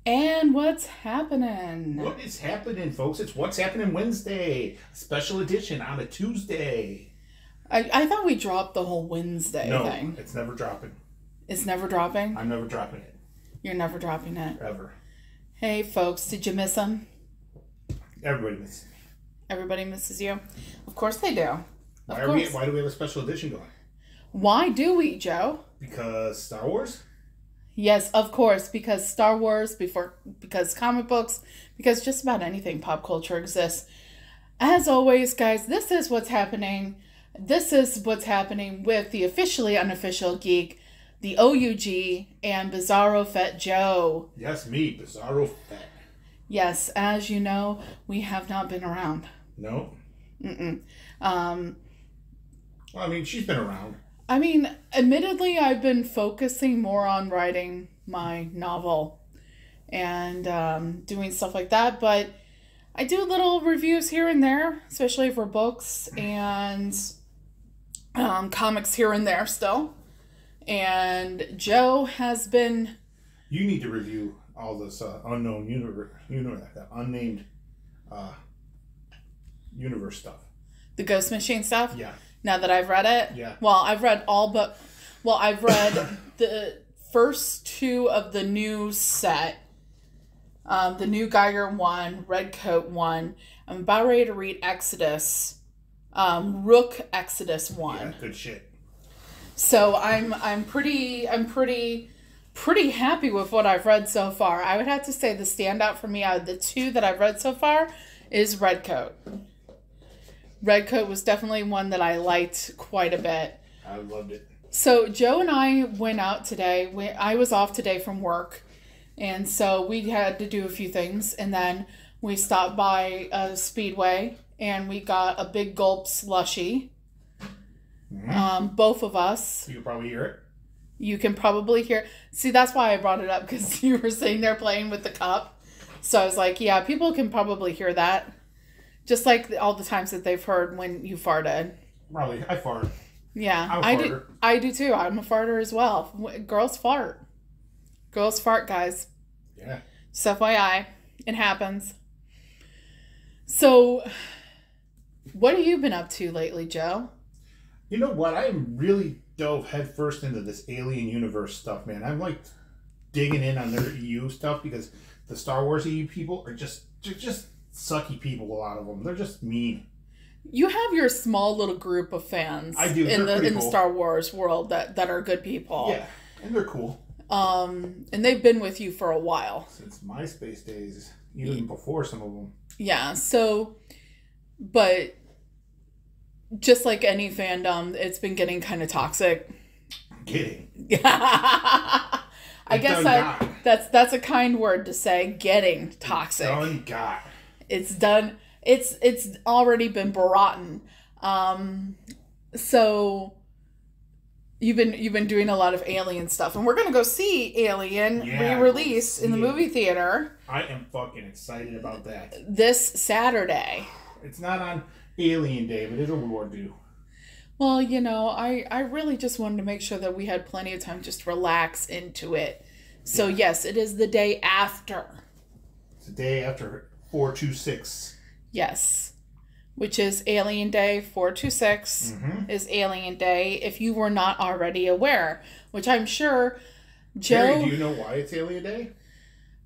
And what's happening? What is happening, folks? It's What's Happening Wednesday, special edition on a Tuesday. I thought we dropped the whole Wednesday thing. No, it's never dropping. It's never dropping? I'm never dropping it. You're never dropping it? Ever. Hey, folks, did you miss them? Everybody misses me. Everybody misses you? Of course they do. Why do we have a special edition going? Why do we, Joe? Because Star Wars? Yes, of course, because Star Wars, because comic books, because just about anything pop culture exists. As always, guys, this is what's happening. This is what's happening with the officially unofficial geek, the OUG, and Bizarro Fett Joe. Yes, me, Bizarro Fett. Yes, as you know, we have not been around. No. Mm-mm. Well, I mean, she's been around. I mean, admittedly, I've been focusing more on writing my novel and doing stuff like that, but I do little reviews here and there, especially for books and comics here and there still. And Joe has been... You need to review all this unnamed universe stuff. The Ghost Machine stuff? Yeah. Now that I've read it? Yeah. Well, I've read I've read the first two of the new set. The new Geiger one, Redcoat one. I'm about ready to read Exodus. Rook Exodus 1. Yeah, good shit. So I'm pretty happy with what I've read so far. I would have to say the standout for me out of the two that I've read so far is Redcoat. Redcoat was definitely one that I liked quite a bit. I loved it. So Joe and I went out today. I was off today from work, and so we had to do a few things, and then we stopped by a Speedway, and we got a big gulp slushie. Mm-hmm. Both of us. You can probably hear it. You can probably hear. See, that's why I brought it up, because you were sitting there playing with the cup. So I was like, yeah, people can probably hear that. Just like all the times that they've heard when you farted. Probably. I fart. Yeah. I'm a farter. I do too. I'm a farter as well. Girls fart. Girls fart, guys. Yeah. Just FYI. It happens. So, what have you been up to lately, Joe? You know what? I am really dove headfirst into this alien universe stuff, man. I'm like digging in on their EU stuff because the Star Wars EU people are just sucky people. A lot of them. They're just mean. You have your small little group of fans. I do. In the Star Wars world that are good people. Yeah, and they're cool. And they've been with you for a while. Since MySpace days, even before some of them. Yeah. So, but just like any fandom, it's been getting kind of toxic. Getting. I guess that's a kind word to say. Getting toxic. Done got. It's done. It's already been broughten. So you've been doing a lot of Alien stuff, and we're gonna go see Alien re-release in the movie theater. I am fucking excited about that. This Saturday. It's not on Alien Day, but it'll do. Well, you know, I really just wanted to make sure that we had plenty of time just to relax into it. So yes, it is the day after. It's the day after 426. Yes. Which is Alien Day. 426 is Alien Day, if you were not already aware. Which I'm sure Joe... Mary, do you know why it's Alien Day?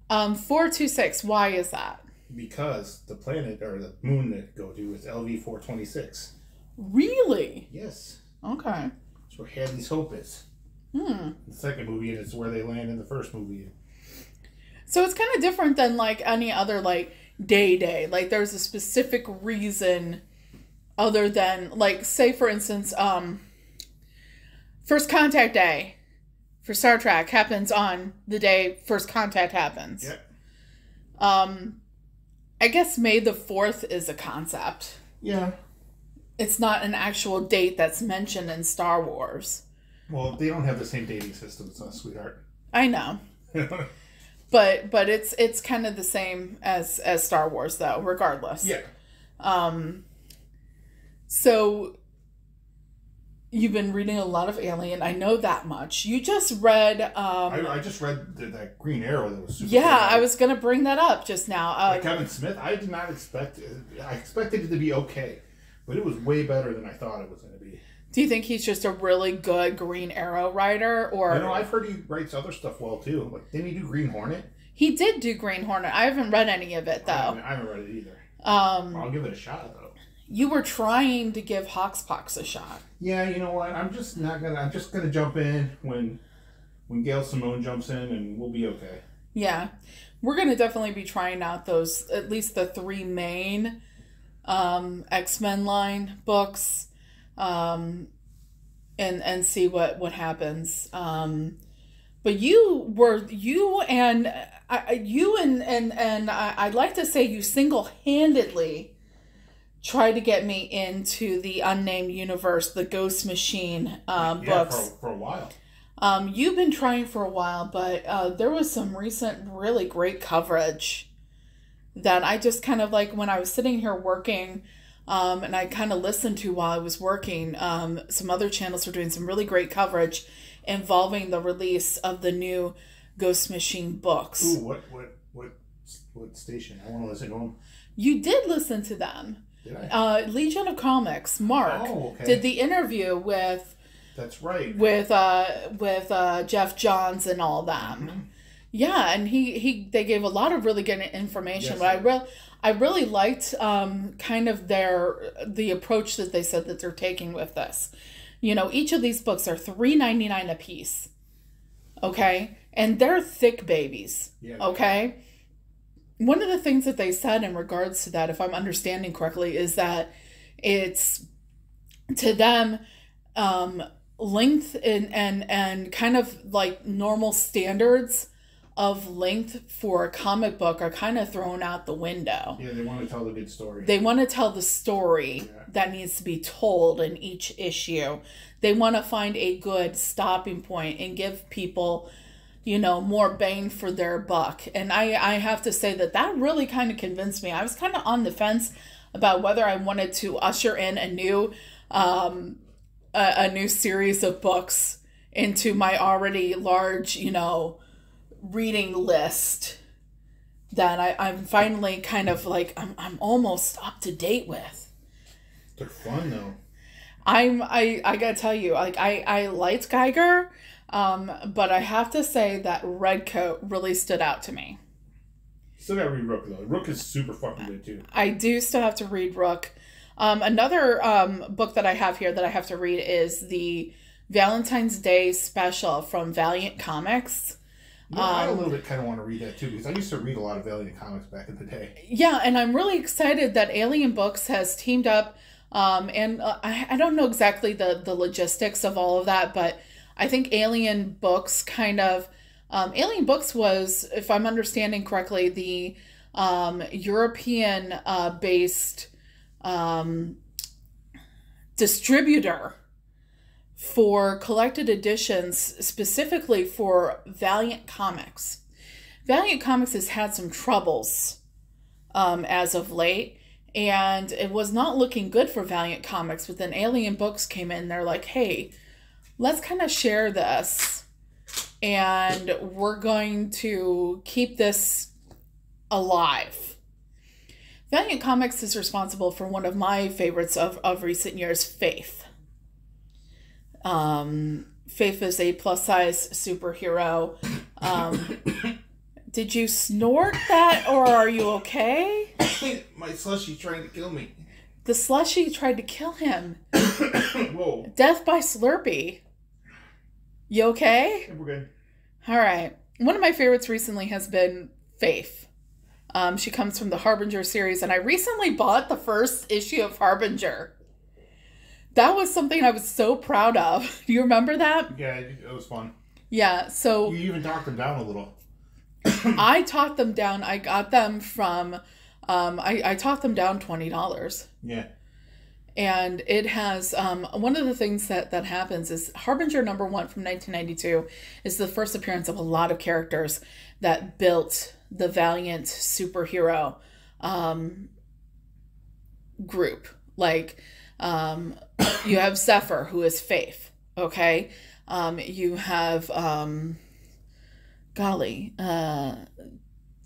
426, why is that? Because the planet, or the moon that go to, is LV-426. Really? Yes. Okay. That's where Hadley's Hope is. The second movie, and it's where they land in the first movie. So it's kind of different than like any other like day. Like there's a specific reason other than like, say for instance, First Contact Day for Star Trek happens on the day First Contact happens. Yep. I guess May the 4th is a concept. Yeah. It's not an actual date that's mentioned in Star Wars. Well, they don't have the same dating system as us, sweetheart. I know. But it's kind of the same as Star Wars, though, regardless. Yeah. So You've been reading a lot of Alien. I know that much. You just read... I just read that Green Arrow that was super Yeah, good. I was going to bring that up just now. Kevin Smith, I did not expect... I expected it to be okay, but it was way better than I thought it was going to be. Do you think he's just a really good Green Arrow writer? Or I've heard he writes other stuff well, too. Like, didn't he do Green Hornet? He did do Green Hornet. I haven't read any of it, though. I haven't read it either. I'll give it a shot, though. You were trying to give Hoxpox a shot. Yeah, you know what? I'm just gonna jump in when Gail Simone jumps in, and we'll be okay. Yeah, we're gonna definitely be trying out those, at least the 3 main X-Men line books, and see what happens. But you and I'd like to say you single-handedly tried to get me into the Unnamed Universe, the Ghost Machine books. For a while. You've been trying for a while, but there was some recent really great coverage that I just kind of like when I was sitting here working, and I kind of listened to while I was working. Some other channels were doing some really great coverage involving the release of the new Ghost Machine books. Ooh, what station? I want to listen to them. You did listen to them. Did I? Legion of Comics, Mark did the interview with. That's right. With Jeff Johns and all them. Mm-hmm. Yeah, and they gave a lot of really good information. Yes, but I really liked kind of the approach that they said that they're taking with this. You know, each of these books are $3.99 a piece. Okay? And they're thick babies. Yeah, okay? One of the things that they said in regards to that, if I'm understanding correctly, is that it's to them length and kind of like normal standards of length for a comic book are kind of thrown out the window. Yeah, they want to tell a good story. They want to tell the story that needs to be told in each issue. They want to find a good stopping point and give people, you know, more bang for their buck. And I have to say that really kind of convinced me. I was kind of on the fence about whether I wanted to usher in a new series of books into my already large, you know, reading list that I'm finally kind of like I'm almost up to date with. They're fun though. I gotta tell you, like I liked Geiger, but I have to say that Redcoat really stood out to me. Still gotta read Rook though. Rook is super fucking good too. I do still have to read Rook. Another book that I have here that I have to read is the Valentine's Day special from Valiant Comics. Yeah, I a little bit kind of want to read that too because I used to read a lot of Valiant Comics back in the day. Yeah, and I'm really excited that Alien Books has teamed up. And I don't know exactly the logistics of all of that, but I think Alien Books kind of... Alien Books was, if I'm understanding correctly, the European-based distributor for collected editions, specifically for Valiant Comics. Valiant Comics has had some troubles as of late, and it was not looking good for Valiant Comics. But then Alien Books came in, they're like, hey, let's kind of share this, and we're going to keep this alive. Valiant Comics is responsible for one of my favorites of recent years, Faith. Faith is a plus-size superhero. Did you snort that, or are you okay? My slushie trying to kill me. The slushie tried to kill him. Whoa. Death by Slurpee. You okay? Yeah, we're good. All right. One of my favorites recently has been Faith. She comes from the Harbinger series, and I recently bought the first issue of Harbinger. That was something I was so proud of. Do you remember that? Yeah, it was fun. Yeah, so... You even talked them down a little. I talked them down. I got them from... I talked them down $20. Yeah. And it has... one of the things that happens is Harbinger #1 from 1992 is the first appearance of a lot of characters that built the Valiant superhero group. Like... You have Zephyr, who is Faith. Okay. You have, golly, let's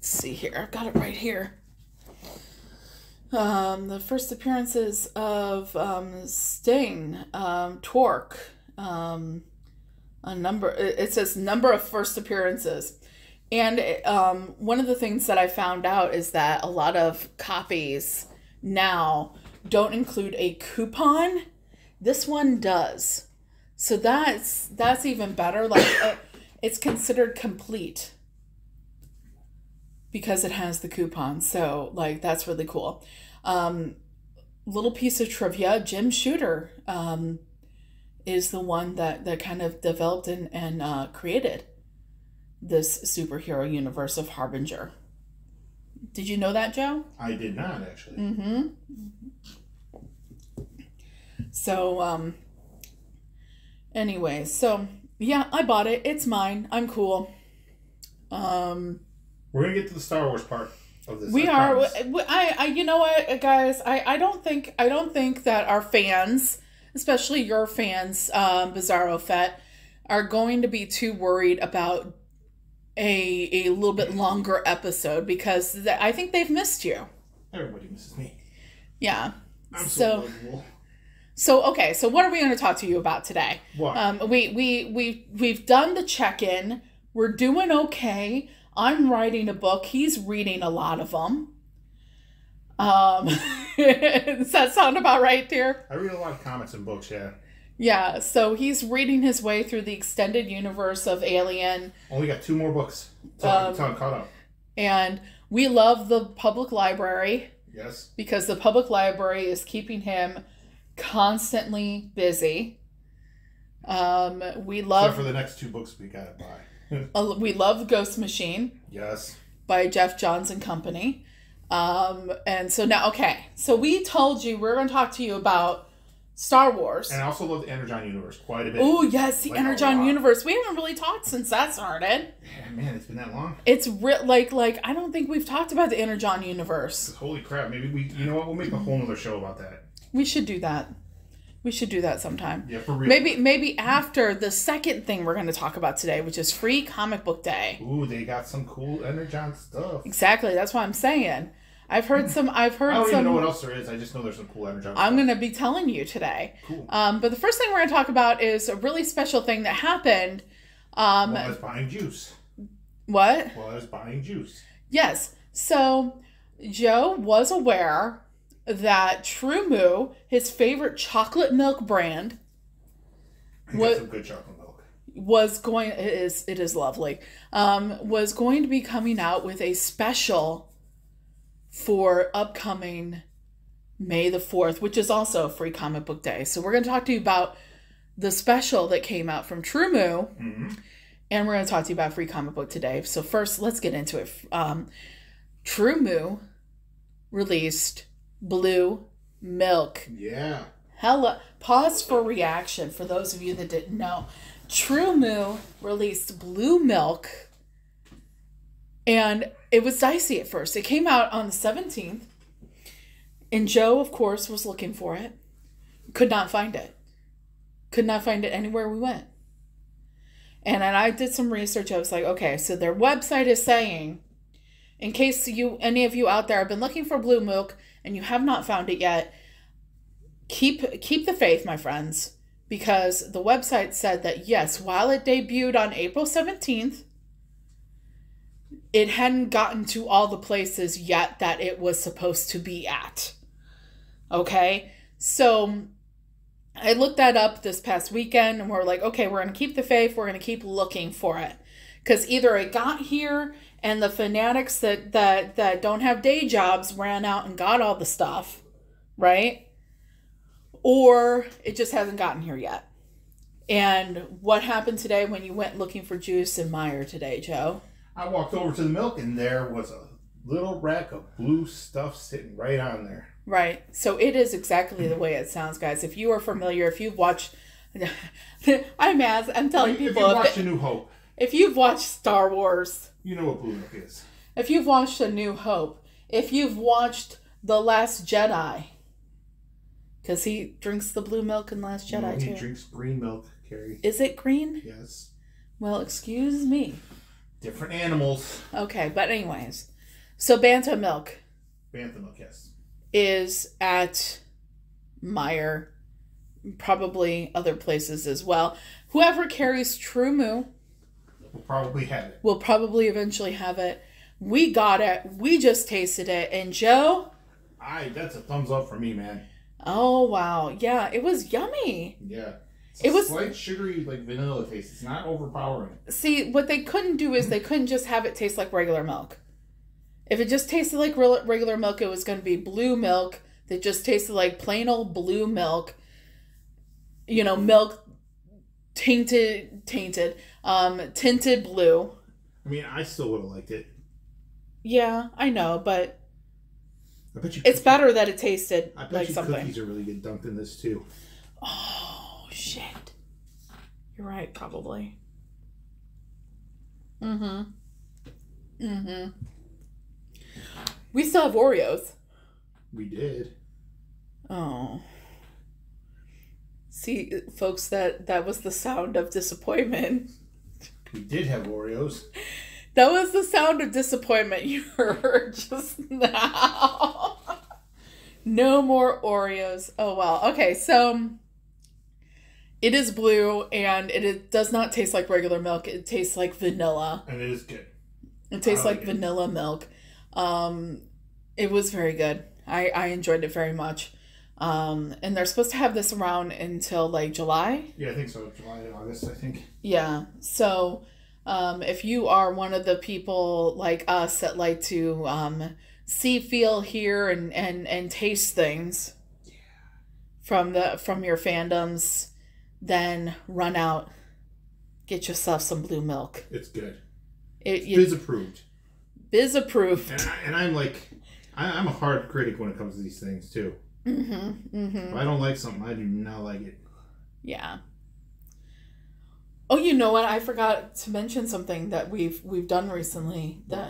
see here. I've got it right here. The first appearances of Sting, Torque, a number. It says number of first appearances, and one of the things that I found out is that a lot of copies now don't include a coupon. This one does, so that's even better. Like it's considered complete because it has the coupon. So like that's really cool. Little piece of trivia: Jim Shooter is the one that kind of developed and created this superhero universe of Harbinger. Did you know that, Joe? I did not, actually. Mm-hmm. So, anyway, so yeah, I bought it. It's mine. I'm cool. We're gonna get to the Star Wars part of this. We are. I you know what, guys? I don't think that our fans, especially your fans, Bizarro Fett, are going to be too worried about a little bit longer episode because I think they've missed you. Everybody misses me. Yeah. I'm so okay. So what are we going to talk to you about today? What? We've done the check-in. We're doing okay. I'm writing a book. He's reading a lot of them. Does that sound about right, dear? I read a lot of comics and books, yeah. Yeah, so he's reading his way through the extended universe of Alien. Only got 2 more books until I'm caught up. And we love the public library. Yes. Because the public library is keeping him constantly busy. We love... Except for the next 2 books we gotta buy. We love Ghost Machine. Yes. By Jeff Johns and Company. And so now, okay. So we told you we're going to talk to you about Star Wars. And I also love the Energon universe quite a bit. Oh, yes, the Energon universe. We haven't really talked since that started. Yeah, man, it's been that long. It's like I don't think we've talked about the Energon universe. Holy crap. Maybe you know what? We'll make a whole other show about that. We should do that. We should do that sometime. Yeah, for real. Maybe after the second thing we're going to talk about today, which is Free Comic Book Day. Ooh, they got some cool Energon stuff. Exactly. That's what I'm saying. I've heard some. I don't even know what else there is. I just know there's some cool Energon stuff. I'm going to be telling you today. Cool. But the first thing we're going to talk about is a really special thing that happened. While I was buying juice. What? While I was buying juice. Yes. So Joe was aware that True Moo, his favorite chocolate milk brand, got some good chocolate milk. It is lovely. Was going to be coming out with a special for upcoming May the 4th, which is also Free Comic Book Day. So we're going to talk to you about the special that came out from True Moo, and we're going to talk to you about Free Comic Book today. So first, let's get into it. True Moo released Blue Milk. Yeah. Pause for reaction for those of you that didn't know. True Moo released Blue Milk, and it was dicey at first. It came out on the 17th, and Joe, of course, was looking for it. Could not find it. Could not find it anywhere we went. And then I did some research. I was like, okay, so their website is saying, in case any of you out there have been looking for Blue Milk and you have not found it yet, keep the faith, my friends, because the website said that, yes, while it debuted on April 17th, it hadn't gotten to all the places yet that it was supposed to be at. Okay? So I looked that up this past weekend, and we're like, okay, we're going to keep the faith. We're going to keep looking for it. Because either it got here and the fanatics that don't have day jobs ran out and got all the stuff, right? Or it just hasn't gotten here yet. And what happened today when you went looking for juice in Meijer today, Joe? I walked over to the milk, and there was a little rack of blue stuff sitting right on there. Right. So it is exactly the way it sounds, guys. If you are familiar, if you've watched... I'm telling people... If you watched A New Hope... If you've watched Star Wars... You know what blue milk is. If you've watched A New Hope... If you've watched The Last Jedi... Because he drinks the blue milk in Last Jedi, He too. drinks green milk, Carrie. Is it green? Yes. Well, excuse me. Different animals. Okay, but anyways. So Bantha milk. Bantha milk, yes. Is at Meijer. Probably other places as well. Whoever carries True Moo. We'll probably have it. We'll probably eventually have it. We got it. We just tasted it. And Joe? That's a thumbs up for me, man. Oh, wow. Yeah, it was yummy. Yeah. It was slight sugary, like vanilla taste. It's not overpowering. See, what they couldn't do is they couldn't just have it taste like regular milk. If it just tasted like regular milk, it was going to be blue milk that just tasted like plain old blue milk. You know, milk tinted blue. I mean, I still would have liked it. Yeah, I know, but I bet you it's better that it tasted I bet like you something. Cookies are really good dunked in this too. Oh, shit. You're right, probably. Mm-hmm. Mm-hmm. We still have Oreos. We did. Oh. See, folks, that was the sound of disappointment. We did have Oreos. That was the sound of disappointment you heard just now. No more Oreos. Oh, well. Okay, so it is blue, and it does not taste like regular milk. It tastes like vanilla. And it is good. It tastes like vanilla milk. It was very good. I enjoyed it very much. And they're supposed to have this around until like July. Yeah, I think so. July, August, I think. Yeah. So, if you are one of the people like us that like to see, feel, hear, and taste things from your fandoms, then run out, get yourself some blue milk. It's good. It's Biz approved. Biz approved. And I'm like, I'm a hard critic when it comes to these things too. Mm-hmm. Mm-hmm. If I don't like something, I do not like it. Yeah. Oh, you know what? I forgot to mention something that we've done recently. The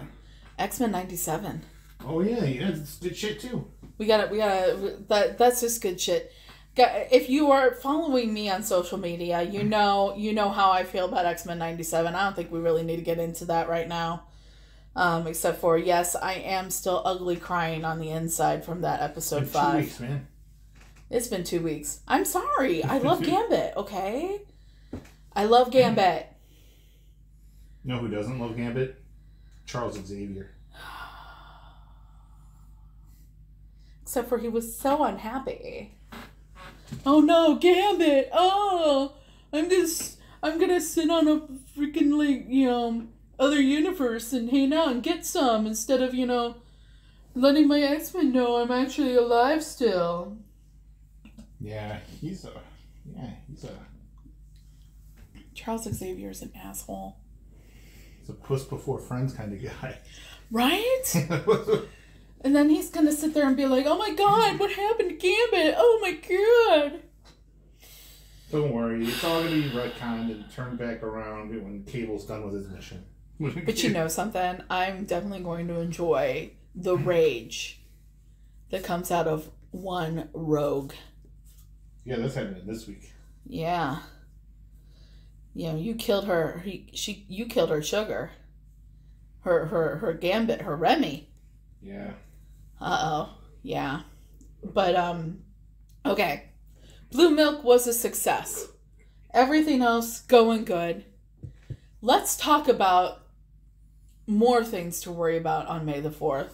X-Men 97. Oh yeah, it's good shit too. We gotta. That's just good shit. If you are following me on social media, you know how I feel about X-Men 97. I don't think we really need to get into that right now. Except for, yes, I am still ugly crying on the inside from that episode 5. 2 weeks, man. It's been 2 weeks. I'm sorry. I love Gambit, okay? I love Gambit. You know who doesn't love Gambit? Charles Xavier. Except for he was so unhappy. Oh no, Gambit! Oh! I'm gonna sit on a freaking, like, other universe and hang out and get some instead of, letting my X-Men know I'm actually alive still. Yeah, he's a Charles Xavier's an asshole. He's a puss before friends kind of guy. Right? And then he's gonna sit there and be like, oh my god, what happened to Gambit? Oh my god. Don't worry, it's all gonna be retconned and turned back around when Cable's done with his mission. But you know something? I'm definitely going to enjoy the rage that comes out of one rogue. Yeah, that's happening this week. Yeah. You killed her. You killed her sugar. Her Gambit, her Remy. Yeah. Uh-oh. Yeah. But, okay. Blue Milk was a success. Everything else going good. Let's talk about more things to worry about on May the 4th.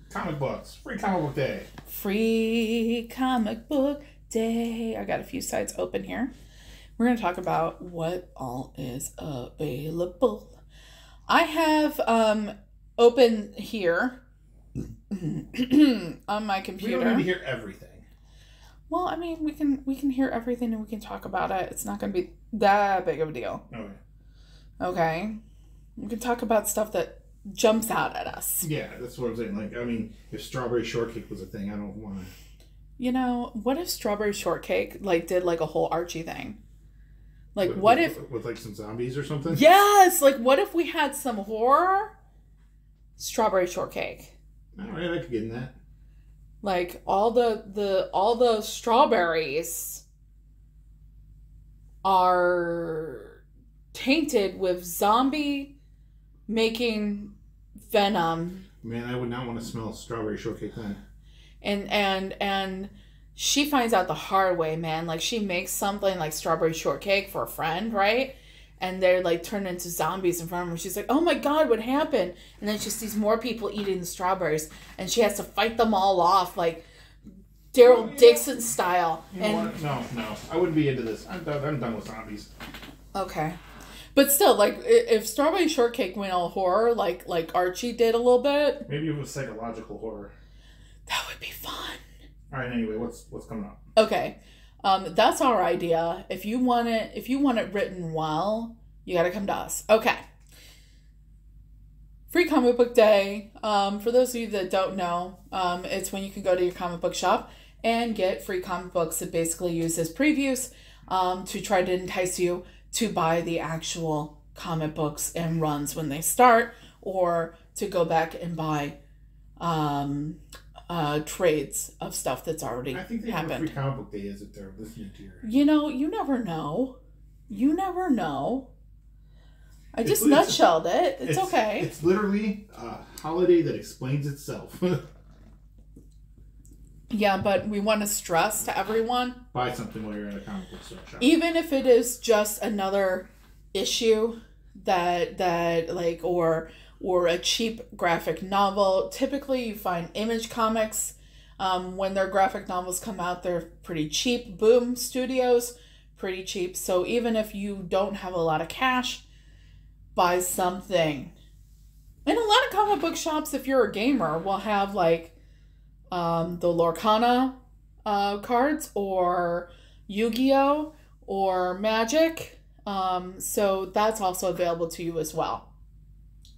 Comic books. Free comic book day. Free comic book day. I got a few sites open here. We're going to talk about what all is available. I have open here on my computer. We don't need to hear everything. Well, I mean, we can hear everything and we can talk about it. It's not going to be that big of a deal. Okay. Okay. We can talk about stuff that jumps out at us. Yeah, that's what I'm saying. Like, I mean, if strawberry shortcake was a thing, I don't want to. What if strawberry shortcake did a whole Archie thing? With like some zombies or something? Yes! What if we had some horror strawberry shortcake? All right, I could get in that. like all the strawberries are tainted with zombie making venom. Man, I would not want to smell strawberry shortcake then. And she finds out the hard way, man. Like, she makes something like strawberry shortcake for a friend, right? And they're like turned into zombies in front of her. She's like, oh my God, what happened? And then she sees more people eating the strawberries, and she has to fight them all off, like Daryl Dixon style. You know what? No. I wouldn't be into this. I'm done with zombies. Okay. But still, like, if strawberry shortcake went all horror, like Archie did a little bit. Maybe it was psychological horror. That would be fun. All right. Anyway, what's coming up? Okay, that's our idea. If you want it written well, you got to come to us. Okay. Free Comic Book Day. For those of you that don't know, it's when you can go to your comic book shop and get free comic books that basically use as previews to try to entice you to buy the actual comic books and runs when they start, or to go back and buy trades of stuff that's already happened. I think they have a free comic book day as if they're listening to your... You know, you never know. I just nutshelled it. It's okay. It's literally a holiday that explains itself. Yeah, but we want to stress to everyone. Buy something while you're at a comic book store shop. Even if it is just another issue that like, or a cheap graphic novel. Typically you find Image Comics, when their graphic novels come out, they're pretty cheap. Boom Studios, pretty cheap. So even if you don't have a lot of cash, buy something. And a lot of comic book shops, if you're a gamer, will have like the Lorcana cards, or Yu-Gi-Oh, or Magic. So that's also available to you as well.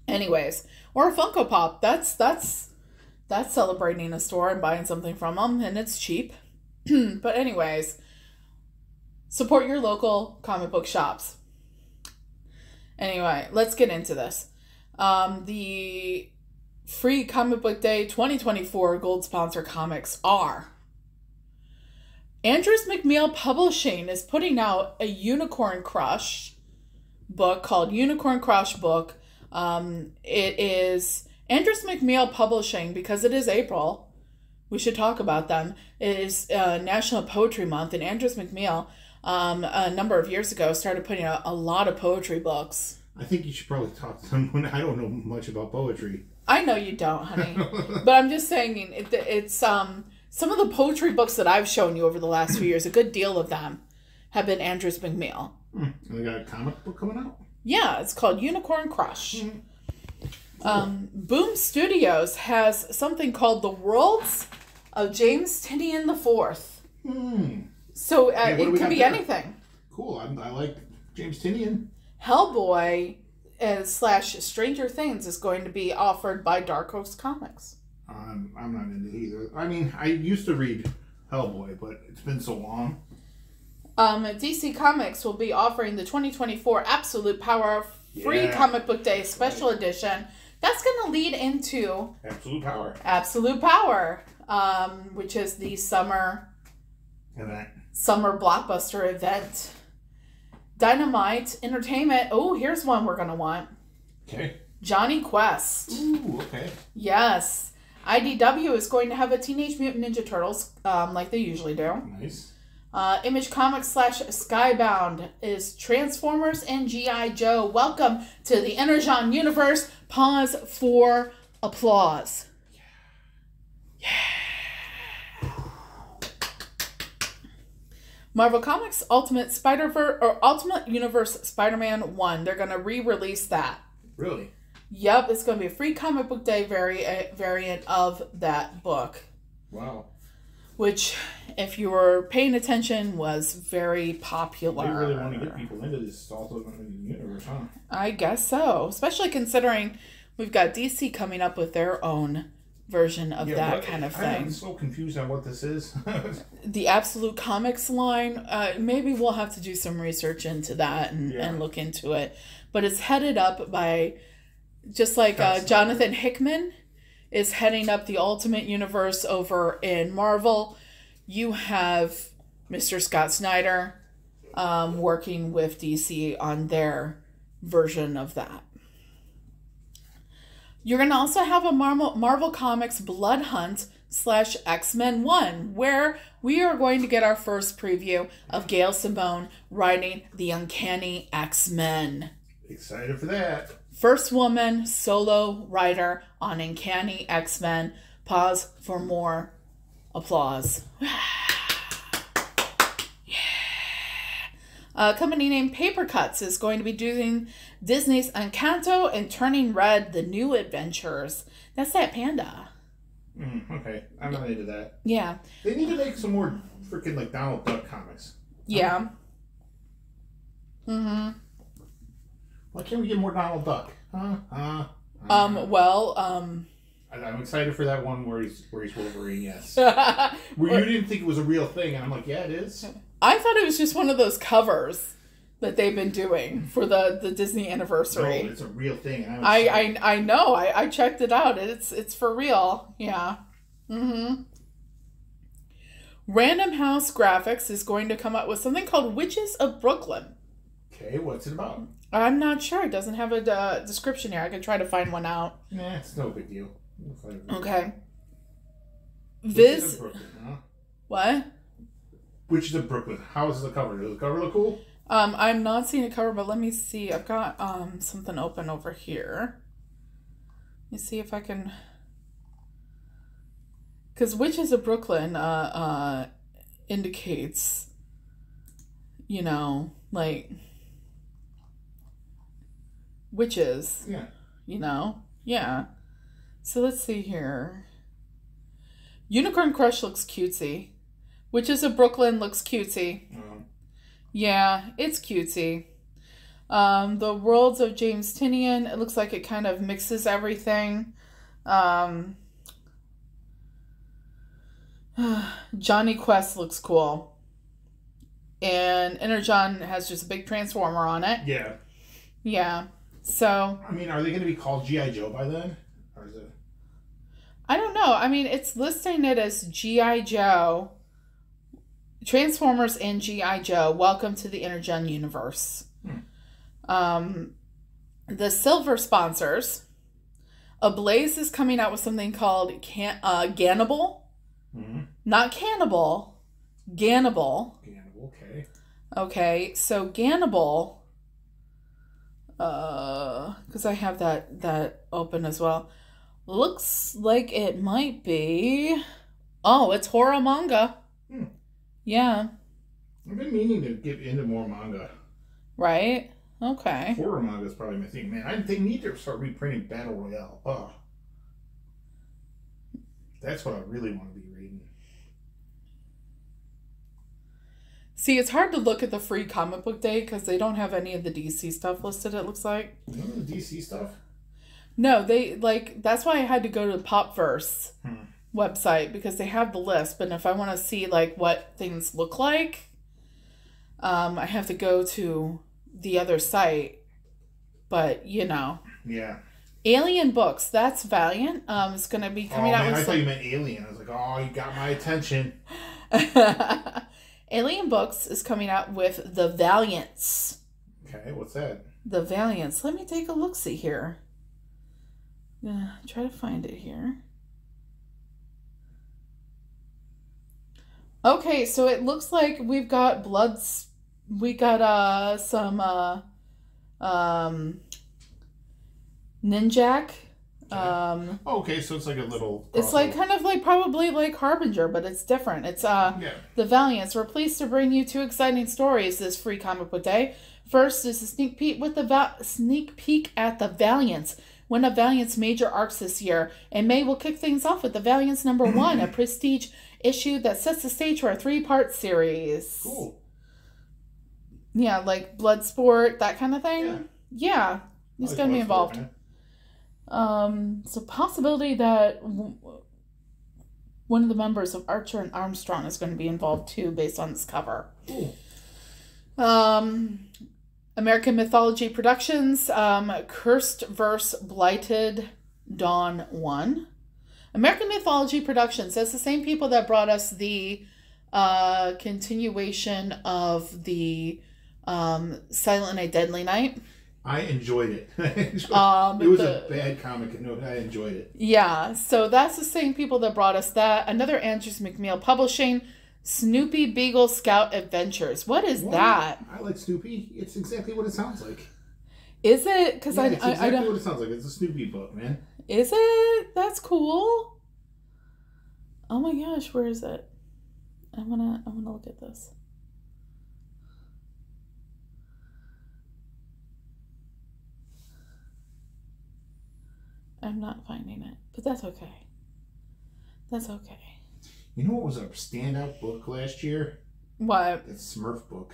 Anyways, or a Funko Pop. That's celebrating a store and buying something from them, and it's cheap. But anyways, support your local comic book shops. Anyway, let's get into this. The Free Comic Book Day 2024 Gold Sponsor comics are... Andrews McMeel Publishing is putting out a Unicorn Crush book called Unicorn Crush Book. It is Andrews McMeel Publishing, because it is April. We should talk about them. It is National Poetry Month, and Andrews McMeel, a number of years ago, started putting out a lot of poetry books. I think you should probably talk to someone. I don't know much about poetry. I know you don't, honey. But I'm just saying, it's some of the poetry books that I've shown you over the last few years, a good deal of them have been Andrews McMeel. And they got a comic book coming out? Yeah, it's called Unicorn Crush. Boom Studios has something called The Worlds of James Tinian IV. So it could be anything. Cool. I like James Tinian. Hellboy / Stranger Things is going to be offered by Dark Horse Comics. I'm not into either. I mean, I used to read Hellboy, but it's been so long. DC Comics will be offering the 2024 Absolute Power Free Comic Book Day Special Edition. That's going to lead into Absolute Power, which is the summer blockbuster event. Dynamite Entertainment. Oh, here's one we're going to want. Okay. Johnny Quest. Ooh, okay. Yes. IDW is going to have a Teenage Mutant Ninja Turtles, like they usually do. Nice. Image Comics / Skybound is Transformers and G.I. Joe. Welcome to the Energon universe. Pause for applause. Yeah. Marvel Comics Ultimate Spider-Verse, or Ultimate Universe Spider-Man 1. They're going to re-release that. Really? Yep, it's going to be a free comic book day variant of that book. Wow. Which, if you were paying attention, was very popular. They really want to get people into this Ultimate Universe, huh? I guess so. Especially considering we've got DC coming up with their own version of that kind of thing. I'm so confused on what this is. The Absolute Comics line, maybe we'll have to do some research into that and look into it. But it's headed up by, just like Jonathan Hickman is heading up the Ultimate Universe over in Marvel. You have Mr. Scott Snyder working with DC on their version of that. You're going to also have a Marvel Comics Blood Hunt / X-Men 1, where we are going to get our first preview of Gail Simone writing the Uncanny X-Men. Excited for that. First woman solo writer on Uncanny X-Men. Pause for more applause. A company named Paper Cuts is going to be doing Disney's Encanto and Turning Red, The New Adventures. That's that panda. Okay, I'm not into that. Yeah. They need to make some more freaking like Donald Duck comics. Yeah. Mm-hmm. Why can't we get more Donald Duck? I'm excited for that one where he's Wolverine, yes. Where you didn't think it was a real thing, and I'm like, yeah, it is. I thought it was just one of those covers that they've been doing for the Disney anniversary. No, it's a real thing. I know. I checked it out. It's for real. Yeah. Mm-hmm. Random House Graphics is going to come up with something called Witches of Brooklyn. Okay, what's it about? I'm not sure. It doesn't have a description here. I could try to find one out. Nah, it's no big deal. Okay. Witches of Brooklyn, huh? What? Witches of Brooklyn. How is the cover? Does the cover look cool? I'm not seeing a cover, but let me see. I've got something open over here. Let me see if I can. Because Witches of Brooklyn indicates, you know, like witches. Yeah. You know? Yeah. So let's see here. Unicorn Crush looks cutesy. Witches of Brooklyn looks cutesy. Yeah, it's cutesy. The Worlds of James Tynion, it looks like it kind of mixes everything. Johnny Quest looks cool. And Energon has just a big transformer on it. Yeah. Yeah. So. I mean, are they going to be called G.I. Joe by then? Or is it? I don't know. I mean, it's listing it as G.I. Joe. Transformers and G.I. Joe. Welcome to the Energon universe. The silver sponsors. Ablaze is coming out with something called Gannibal. Mm-hmm. Not Cannibal. Gannibal. Gannibal, okay. Okay, so Gannibal. Because I have that open as well. Looks like it might be. Oh, it's horror manga. Yeah. I've been meaning to get into more manga. Right? Okay. Horror manga is probably my thing. Man, they need to start reprinting Battle Royale. Oh. That's what I really want to be reading. See, it's hard to look at the free comic book day because they don't have any of the DC stuff listed, it looks like. None of the DC stuff? No, that's why I had to go to the Popverse website because they have the list. But if I want to see, what things look like, I have to go to the other site. But, Yeah. Alien Books, that's Valiant. It's going to be coming out with... I thought you meant Alien. I was like, oh, you got my attention. Alien Books is coming out with The Valiants. Okay, what's that? The Valiants. Let me take a look-see here. Try to find it here. Okay, so it looks like we've got we got some Ninjak. Okay, so it's like a little... It's like kind of like probably like Harbinger, but it's different. It's The Valiants. We're pleased to bring you 2 exciting stories this free comic book day. First is a sneak peek at the Valiants, one of Valiant's major arcs this year. In May, we'll kick things off with the Valiants #1, a prestige issue that sets the stage for a 3-part series. Cool. Yeah, like Bloodsport, that kind of thing. Yeah, he's going to be involved. It's a possibility that one of the members of Archer and Armstrong is going to be involved too, based on this cover. Ooh. American Mythology Productions, Cursed vs. Blighted Dawn 1. American Mythology Productions. That's the same people that brought us the continuation of the Silent Night, Deadly Night. I enjoyed it. It was a bad comic, and I enjoyed it. Yeah, so that's the same people that brought us that. Another Andrews McMeel Publishing, Snoopy Beagle Scout Adventures. What is that? I like Snoopy. It's exactly what it sounds like. Is it? Because it's exactly what it sounds like. It's a Snoopy book, man. Is it? That's cool. Oh my gosh, where is it? I'm gonna look at this. I'm not finding it, but that's okay. That's okay. You know what was a standout book last year? What? That Smurf book.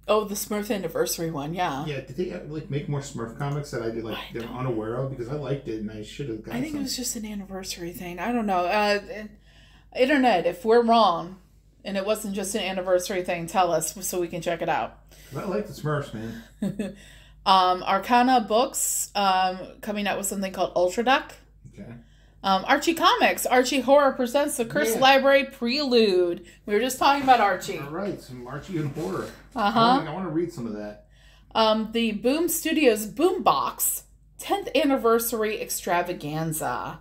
Oh, the Smurf Anniversary one, yeah. Yeah, did they make more Smurf comics that I did I'm unaware of? Because I liked it and I should have gotten I think it was just an anniversary thing. I don't know. Internet, if we're wrong and it wasn't just an anniversary thing, tell us so we can check it out. I like the Smurfs, man. Arcana Books coming out with something called Ultra Duck. Okay. Archie Comics. Archie Horror presents the Cursed Library Prelude. We were just talking about Archie. All right, some Archie and horror. Uh-huh. I want to read some of that. The Boom Studios Boombox 10th Anniversary Extravaganza.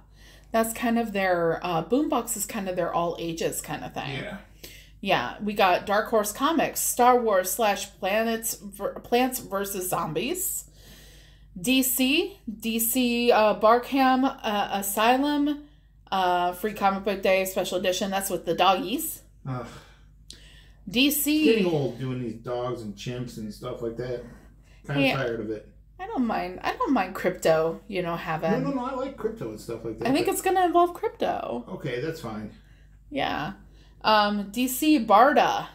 That's kind of their... Boombox is kind of their all ages kind of thing. Yeah. Yeah, we got Dark Horse Comics, Star Wars / Plants vs. Zombies. DC Barkham Asylum, Free Comic Book Day Special Edition. That's with the doggies. Ugh. DC. Getting old doing these dogs and chimps and stuff like that. Kind of tired of it. I don't mind crypto. Having. No. I like crypto and stuff like that. I think it's gonna involve crypto. Okay, that's fine. Yeah. DC Barda.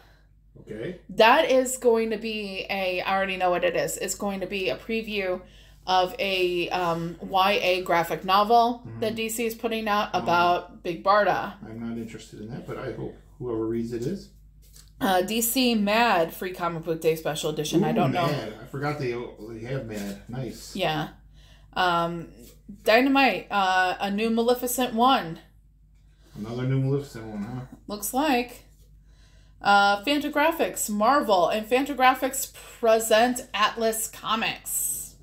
Okay. That is going to be I already know what it is. It's going to be a preview of a YA graphic novel that DC is putting out about Big Barda. I'm not interested in that, but I hope whoever reads it is. DC Mad Free Comic Book Day Special Edition. Ooh, I don't Mad. know. I forgot they have Mad. Nice. Yeah. Dynamite. A new Maleficent one. Another new Maleficent one, huh? Looks like. Fantagraphics, Marvel, and Fantagraphics present Atlas Comics.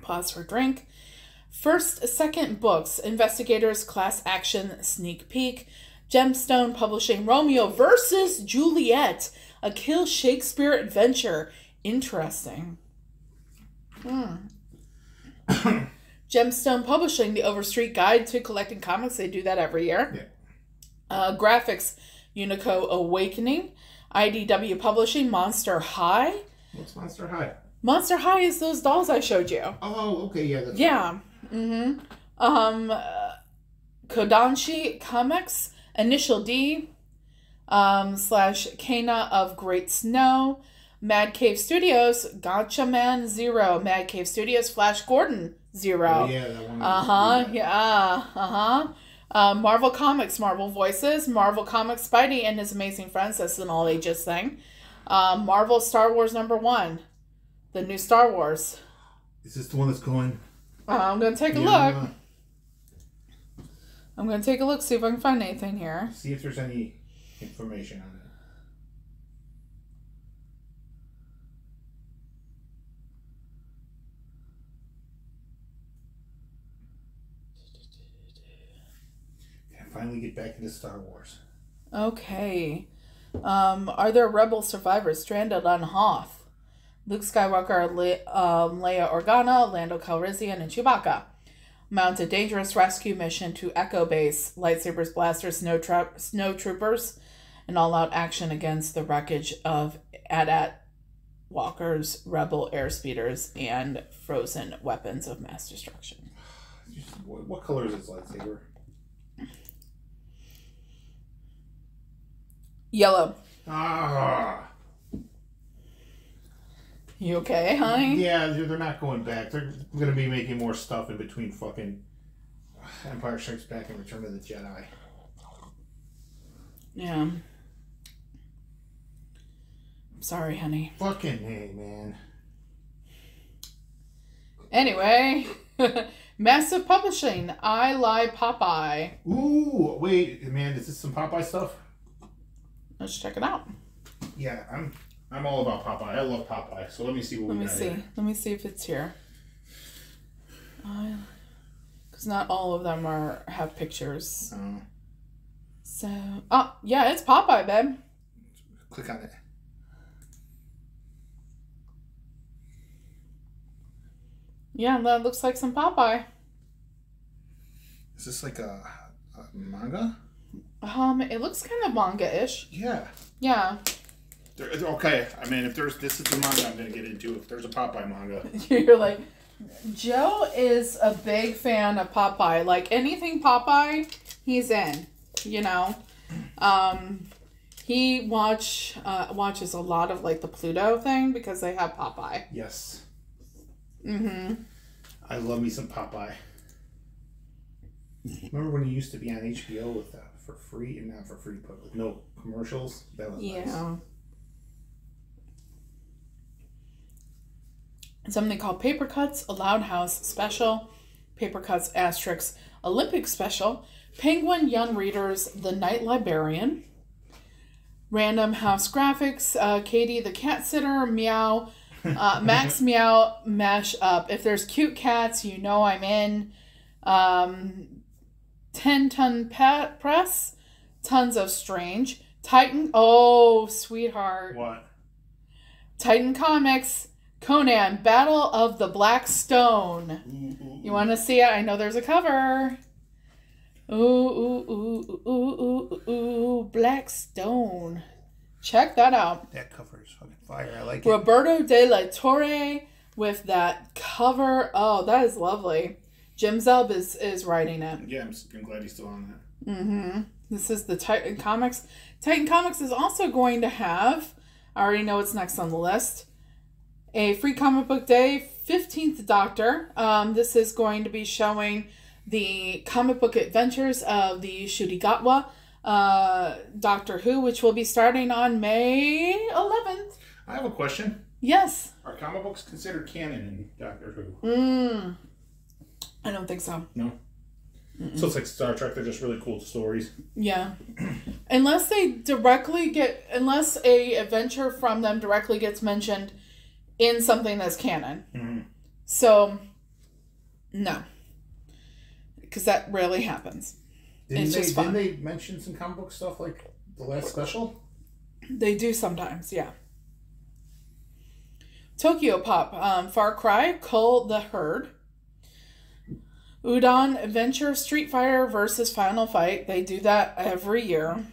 Pause for drink. Second books, Investigators Class Action Sneak Peek. Gemstone Publishing, Romeo versus Juliet, a Kill Shakespeare adventure. Interesting. Gemstone Publishing, The Overstreet Guide to Collecting Comics. They do that every year. Yeah. Graphics, Unico Awakening. IDW Publishing, Monster High. What's Monster High? Monster High is those dolls I showed you. Oh, okay, yeah. That's right. Kodansha Comics, Initial D, / Kana of Great Snow. Mad Cave Studios, Gotcha Man 0. Mad Cave Studios, Flash Gordon 0. Oh, yeah, that one. Marvel Comics, Marvel Voices, Marvel Comics Spidey and His Amazing Friends. That's an all ages thing. Marvel Star Wars #1. The new Star Wars. Is this the one that's going? I'm going to take a look. I'm going to take a look, see if I can find anything here. See if there's any information on it. Finally get back into Star Wars. Okay. Are there rebel survivors stranded on Hoth? Luke Skywalker, Leia Organa, Lando Calrissian, and Chewbacca mount a dangerous rescue mission to Echo Base. Lightsabers, blasters, snow troopers, and all-out action against the wreckage of AT-AT walkers, rebel airspeeders, and frozen weapons of mass destruction. What color is this lightsaber? Yellow. Ah. You okay, honey? Yeah, they're not going back. They're going to be making more stuff in between fucking Empire Strikes Back and Return of the Jedi. Yeah. I'm sorry, honey. Fucking hey, man. Anyway, Massive Publishing, I Lie Popeye. Ooh, wait, man, is this some Popeye stuff? Let's check it out. Yeah, I'm all about Popeye. I love Popeye. So let me see what we got here. Let me see if it's here. Because not all of them have pictures. So, yeah, it's Popeye, babe. Click on it. Yeah, that looks like some Popeye. Is this like a manga? It looks kind of manga-ish. Yeah. Yeah. Okay, I mean, if this is the manga I'm going to get into, if there's a Popeye manga. You're like, Joe is a big fan of Popeye. Like, anything Popeye, he's in, you know. He watches a lot of, like, the Pluto thing because they have Popeye. Yes. Mm-hmm. I love me some Popeye. Remember when he used to be on HBO with for free, and not for free, but with no commercials? That was nice. Something called Paper Cuts, a Loud House Special, Paper Cuts Asterix Olympic Special, Penguin Young Readers, The Night Librarian, Random House Graphics, Katie the Cat Sitter, Meow, Max Meow Mash Up. If there's cute cats, you know I'm in. 10-Ton Press, Tons of Strange, Titan. Oh, sweetheart. What? Titan Comics, Conan, Battle of the Black Stone. You want to see it? I know there's a cover. Ooh, Black Stone. Check that out. That cover is fucking fire. I like it. Roberto de la Torre with that cover. Oh, that is lovely. Jim Zub is writing it. Yeah, I'm glad he's still on that. Mm-hmm. This is the Titan Comics. Titan Comics is also going to have, I already know what's next on the list, a free comic book day, 15th Doctor. This is going to be showing the comic book adventures of the Shurigatwa Doctor Who, which will be starting on May 11th. I have a question. Yes. Are comic books considered canon in Doctor Who? I don't think so. No? Mm-mm. So it's like Star Trek, they're just really cool stories. Yeah. Unless a adventure from them directly gets mentioned in something that's canon. Mm-hmm. So, no. Because that rarely happens. Didn't they mention some comic book stuff like the last special? They do sometimes, yeah. Tokyo Pop, Far Cry, Cull the Herd. Udon Adventure, Street Fighter versus Final Fight. They do that every year.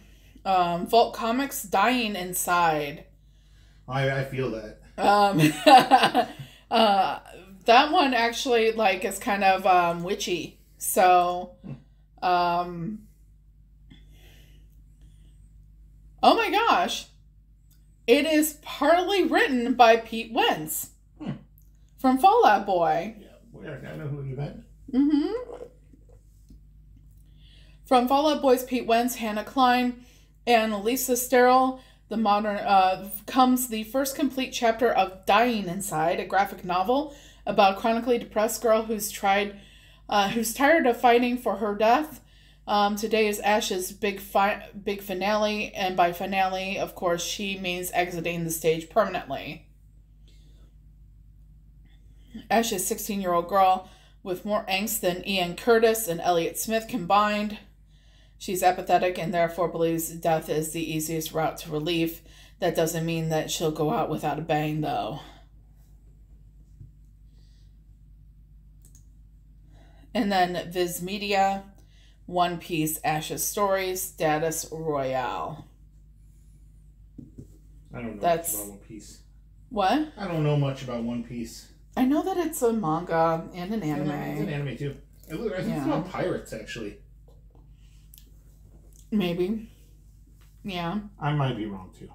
Vault Comics, Dying Inside. I feel that. That one actually like is kind of witchy. So, oh my gosh, it is partly written by Pete Wentz from Fall Out Boy. Yeah, I know who you meant. Mm-hmm. From Fall Out Boy's Pete Wentz, Hannah Klein, and Lisa Sterle, the modern comes the first complete chapter of Dying Inside, a graphic novel about a chronically depressed girl who's tired of fighting for her death. Today is Ash's big finale, and by finale, of course, she means exiting the stage permanently. Ash is a 16-year-old girl with more angst than Ian Curtis and Elliot Smith combined. She's apathetic and therefore believes death is the easiest route to relief. That doesn't mean that she'll go out without a bang, though. And then Viz Media, One Piece, Ash's Story, Status Royale. I don't know much about One Piece. What? I don't know much about One Piece. I know that it's a manga and an anime. It's an anime too. I think it's about pirates, actually. Maybe. Yeah. I might be wrong too.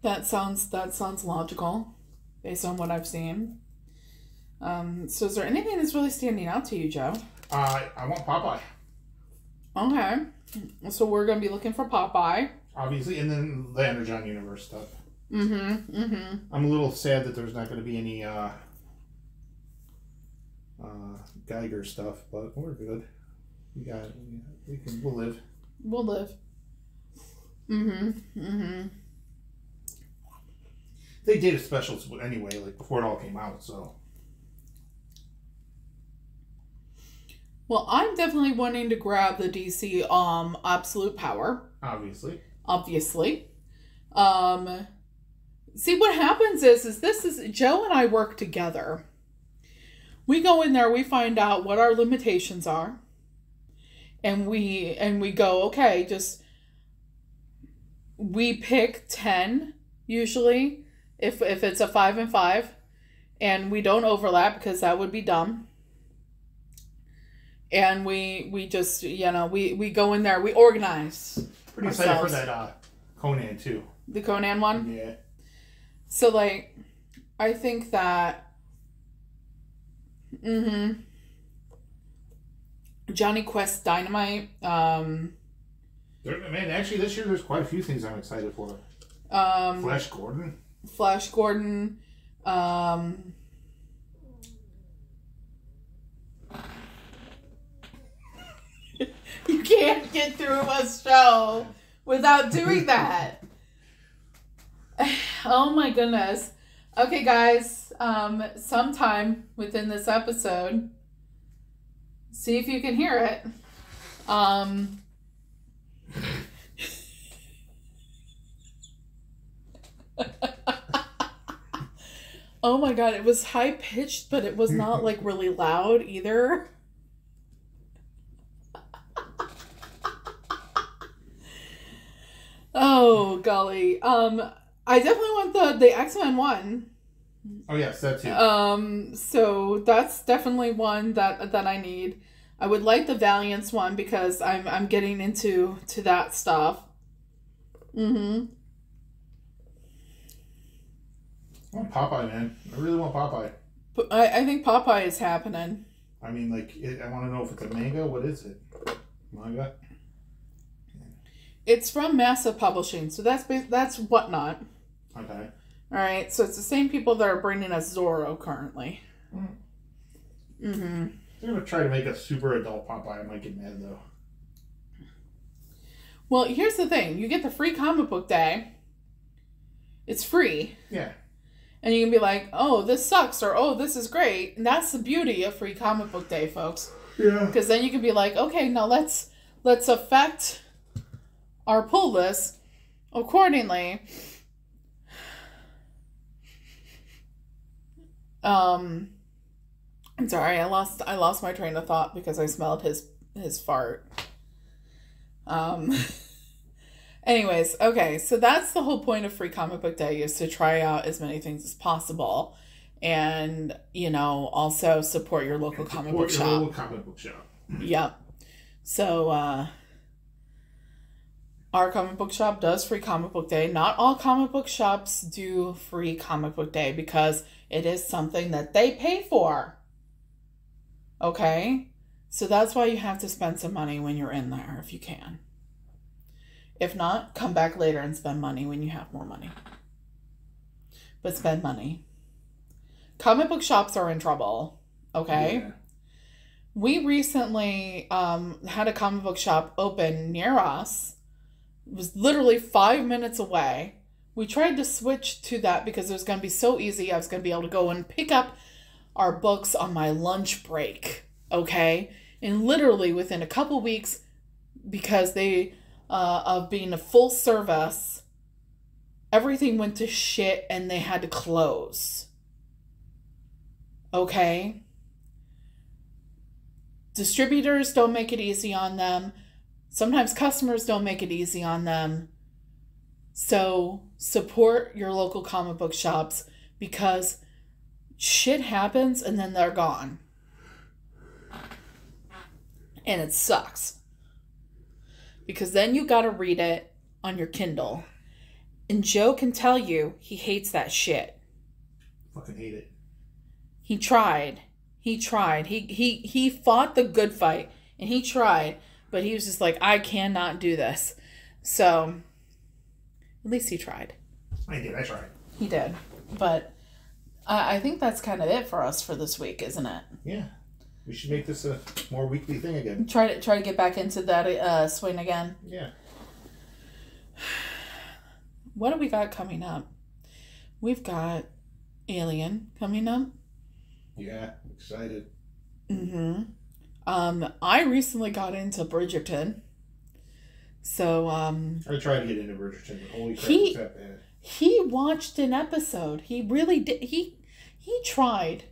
That sounds logical, based on what I've seen. So is there anything that's really standing out to you, Joe? I want Popeye. Okay. So we're gonna be looking for Popeye. Obviously, and then the Energon Universe stuff. Mm-hmm. Mm-hmm. I'm a little sad that there's not going to be any Geiger stuff, but we're good. We'll live. We'll live. They did a special anyway, like before it all came out, so. Well, I'm definitely wanting to grab the DC Absolute Power. Obviously. See, what happens is Joe and I work together. We go in there, we find out what our limitations are. And we go, okay, we pick 10 usually if it's a 5 and 5, and we don't overlap because that would be dumb. And we just, we go in there, we organize. Pretty excited for that Conan too. The Conan one? Yeah. So like, I think that Johnny Quest Dynamite. Man, actually this year there's quite a few things I'm excited for. Flash Gordon. You can't get through a show without doing that. Oh my goodness. Okay, guys. Sometime within this episode, see if you can hear it. Oh my god, it was high pitched, but it was not like really loud either. Oh golly. I definitely want the X-Men one. Oh yes, that too. So that's definitely one that I need. I would like the Valiance one because I'm getting into that stuff. I want Popeye, man. I really want Popeye. But I think Popeye is happening. I mean, like, I want to know if it's a manga. What is it? Manga? It's from Massive Publishing, so that's Whatnot. Okay. All right, so it's the same people that are bringing us Zorro currently. They're gonna try to make a super adult Popeye. I might get mad though. Well, here's the thing: you get the free comic book day. It's free. Yeah. And you can be like, "Oh, this sucks," or "Oh, this is great." And that's the beauty of free comic book day, folks. Yeah. Because then you can be like, "Okay, now let's affect our pull list accordingly." I'm sorry, I lost my train of thought because I smelled his fart. Anyways, okay, so that's the whole point of free comic book day, is to try out as many things as possible, and also support your local comic book shop. Local comic book shop. Yep. So our comic book shop does free comic book day. Not all comic book shops do free comic book day because it is something that they pay for. Okay? So that's why you have to spend some money when you're in there if you can. If not, come back later and spend money when you have more money. But spend money. Comic book shops are in trouble. Okay? Yeah. We recently had a comic book shop open near us. It was literally 5 minutes away. We tried to switch to that because it was going to be so easy. I was going to be able to go and pick up our books on my lunch break. Okay? And literally within a couple weeks, because they... of being a full service, everything went to shit and they had to close. Okay? Distributors don't make it easy on them. Sometimes customers don't make it easy on them. So support your local comic book shops because shit happens and then they're gone. And it sucks. Because then you gotta read it on your Kindle. And Joe can tell you he hates that shit. Fucking hate it. He tried. He fought the good fight. And he tried. But he was just like, I cannot do this. So, at least he tried. I tried. He did. But I think that's kind of it for us for this week, isn't it? Yeah. We should make this a more weekly thing again. Try to get back into that swing again. Yeah. What do we got coming up? We've got Alien coming up. Yeah, excited. Mm-hmm. I recently got into Bridgerton. So, I tried to get into Bridgerton, but holy crap, it's that bad. He watched an episode. He really did. He tried.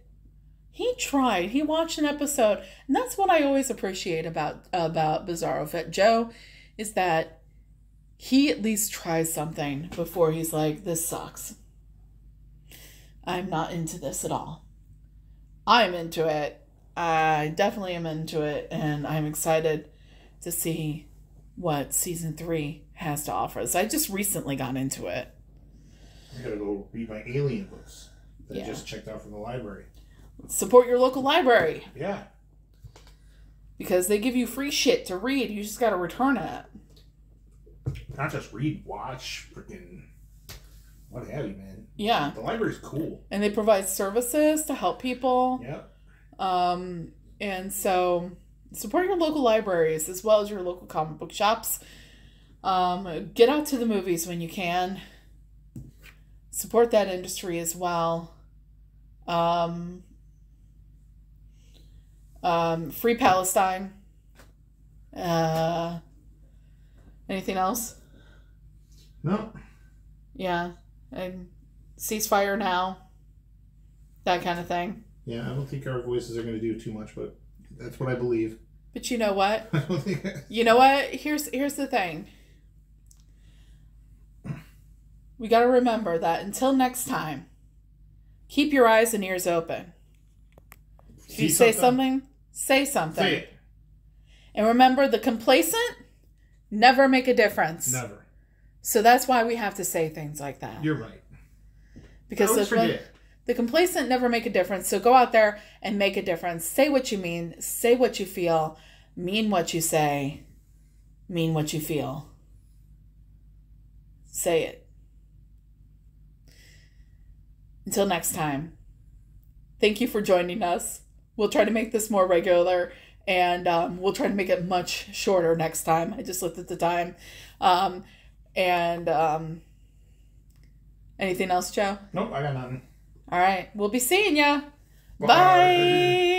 He tried. He watched an episode. And that's what I always appreciate about Bizarro Fett Joe, is that he at least tries something before he's like, this sucks. I'm not into this at all. I'm into it. I definitely am into it. And I'm excited to see what season 3 has to offer us. I just recently got into it. I gotta go read my Alien books that I just checked out from the library. Support your local library. Yeah. Because they give you free shit to read. You just gotta return it. Not just read, watch, freaking what have you, man. Yeah. The library's cool. And they provide services to help people. Yep. And so support your local libraries as well as your local comic book shops. Get out to the movies when you can. Support that industry as well. Free Palestine. Anything else? No. Yeah. And ceasefire now. That kind of thing. Yeah, I don't think our voices are going to do too much, but that's what I believe. But you know what? I don't think You know what? Here's the thing. We got to remember that until next time, keep your eyes and ears open. If you say something, say something. Say it. And remember, the complacent never make a difference. Never. So that's why we have to say things like that. You're right. Because the complacent never make a difference. So go out there and make a difference. Say what you mean. Say what you feel. Mean what you say. Mean what you feel. Say it. Until next time, thank you for joining us. We'll try to make this more regular, and we'll try to make it much shorter next time. I just looked at the time. Anything else, Joe? Nope, I got nothing. All right. We'll be seeing ya. Bye. Bye.